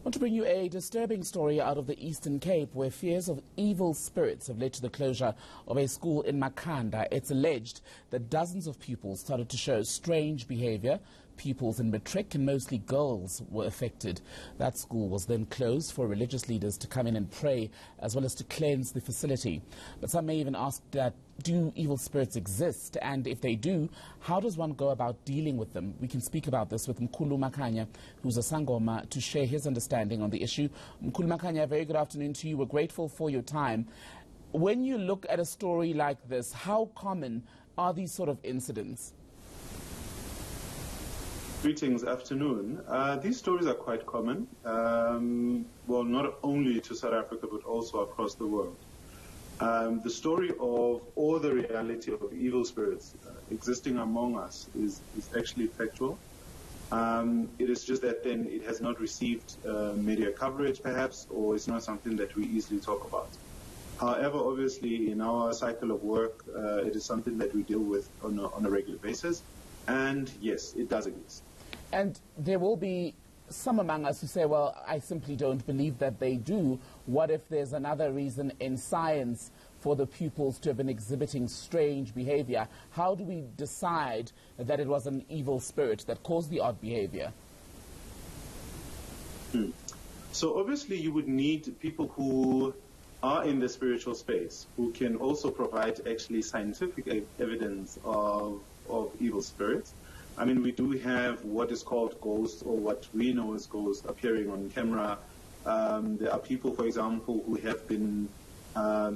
I want to bring you a disturbing story out of the Eastern Cape where fears of evil spirits have led to the closure of a school in Makhanda. It's alleged that dozens of pupils started to show strange behaviour. Pupils in matric and mostly girls were affected. That school was then closed for religious leaders to come in and pray as well as to cleanse the facility. But some may even ask that, do evil spirits exist? And if they do, how does one go about dealing with them? We can speak about this with Mkhulu Makhanya, who's a Sangoma, to share his understanding on the issue. Mkhulu Makhanya, a very good afternoon to you. We're grateful for your time. When you look at a story like this, how common are these sort of incidents? Greetings, afternoon. These stories are quite common, well, not only to South Africa, but also across the world. The story of or the reality of evil spirits existing among us is actually factual. It is just that then it has not received media coverage, perhaps, or it's not something that we easily talk about. However, obviously, in our cycle of work, it is something that we deal with on a regular basis. And yes, it does exist. And there will be some among us who say, well, I simply don't believe that they do. What if there's another reason in science for the pupils to have been exhibiting strange behavior? How do we decide that it was an evil spirit that caused the odd behavior? So obviously you would need people who are in the spiritual space, who can also provide actually scientific evidence of evil spirits. I mean, we do have what is called ghosts, or what we know as ghosts, appearing on camera. There are people, for example, who have been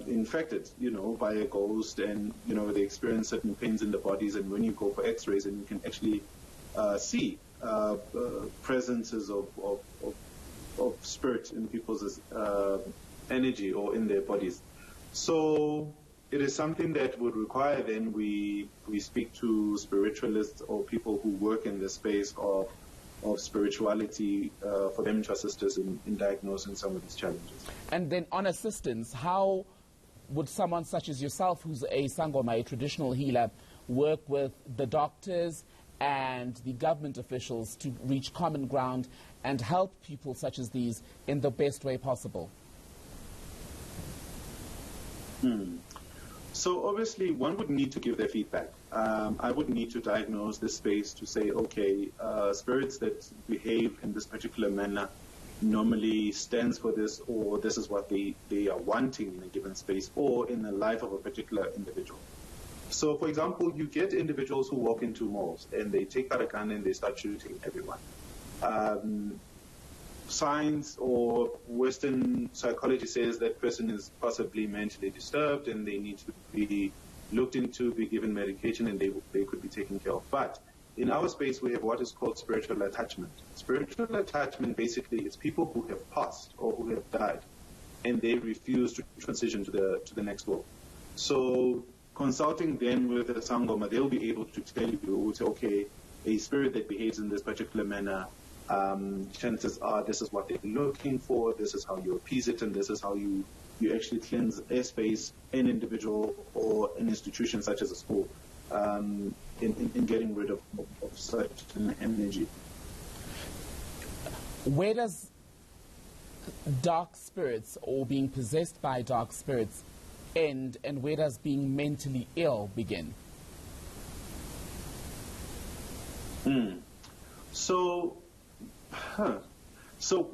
infected, by a ghost, and, they experience certain pains in the bodies, and when you go for x-rays, and you can actually see presences of spirit in people's energy or in their bodies. So it is something that would require then we speak to spiritualists or people who work in the space of spirituality for them to assist us in diagnosing some of these challenges. And then on assistance, how would someone such as yourself, who's a Sangoma, a traditional healer, work with the doctors and the government officials to reach common ground and help people such as these in the best way possible? So obviously one would need to give their feedback. I would need to diagnose this space to say, okay, spirits that behave in this particular manner normally stands for this, or this is what they are wanting in a given space or in the life of a particular individual. So for example, you get individuals who walk into malls and they take out a gun and they start shooting everyone. Science or Western psychology says that person is possibly mentally disturbed and they need to be looked into, be given medication, and they could be taken care of. But in our space, we have what is called spiritual attachment. Spiritual attachment basically is people who have passed or who have died, and they refuse to transition to the next world. So consulting them with the Sangoma, they'll be able to tell you, okay, a spirit that behaves in this particular manner, chances are this is what they're looking for, this is how you appease it, and this is how you actually cleanse a space, an individual, or an institution such as a school, in getting rid of such an energy. Where does dark spirits or being possessed by dark spirits end, and where does being mentally ill begin? So,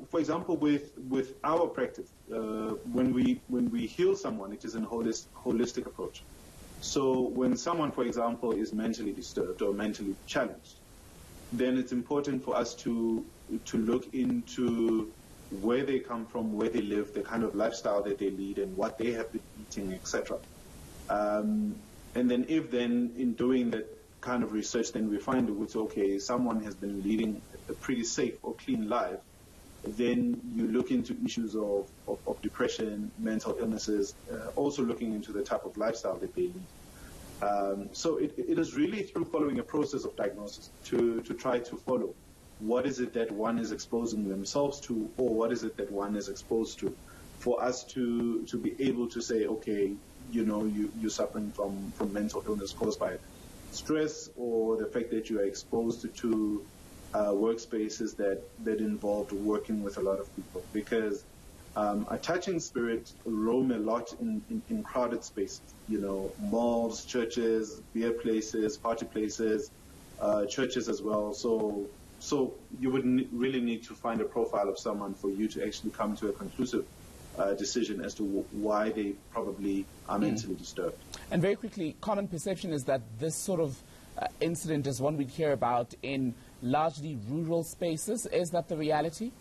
for example, with our practice, when we heal someone, it is a holistic approach. So when someone, for example, is mentally disturbed or mentally challenged, then it's important for us to look into where they come from, where they live, the kind of lifestyle that they lead, and what they have been eating, etc. And then in doing that kind of research, then we find it's okay, someone has been leading a pretty safe or clean life, then you look into issues of depression, mental illnesses, also looking into the type of lifestyle that they lead. So it is really through following a process of diagnosis to try to follow what is it that one is exposing themselves to, or what is it that one is exposed to, for us to be able to say, okay, you're suffering from mental illness caused by stress, or the fact that you are exposed to workspaces that involved working with a lot of people, because a touching spirit roam a lot in crowded spaces, malls, churches, beer places, party places, churches as well. So you would really need to find a profile of someone for you to actually come to a conclusive decision as to why they probably are mentally disturbed. And very quickly, common perception is that this sort of incident is one we'd hear about in largely rural spaces. Is that the reality?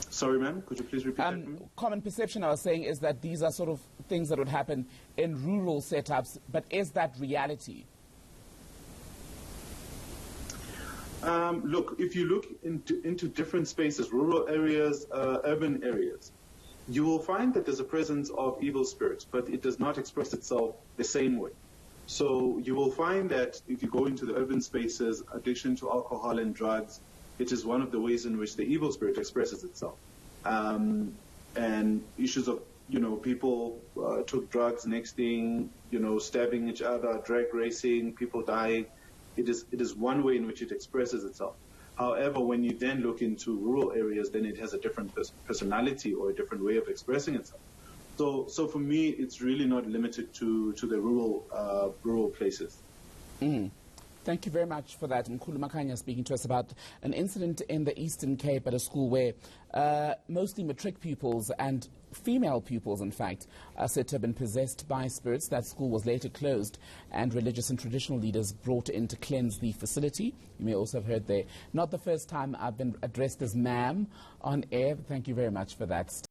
Sorry, ma'am, could you please repeat that for me? Common perception, I was saying, is that these are sort of things that would happen in rural setups, but is that reality? Look, if you look into different spaces, rural areas, urban areas, you will find that there's a presence of evil spirits, but it does not express itself the same way. So you will find that if you go into the urban spaces, addiction to alcohol and drugs, it is one of the ways in which the evil spirit expresses itself. And issues of, people took drugs, next thing, stabbing each other, drag racing, people dying. It is one way in which it expresses itself. However, when you then look into rural areas, then it has a different personality or a different way of expressing itself. So for me, it's really not limited to the rural places. Thank you very much for that. Mkhulu Makhanya speaking to us about an incident in the Eastern Cape at a school where mostly matric pupils and female pupils, in fact, are said to have been possessed by spirits. That school was later closed and religious and traditional leaders brought in to cleanse the facility. You may also have heard there. Not the first time I've been addressed as ma'am on air, but thank you very much for that.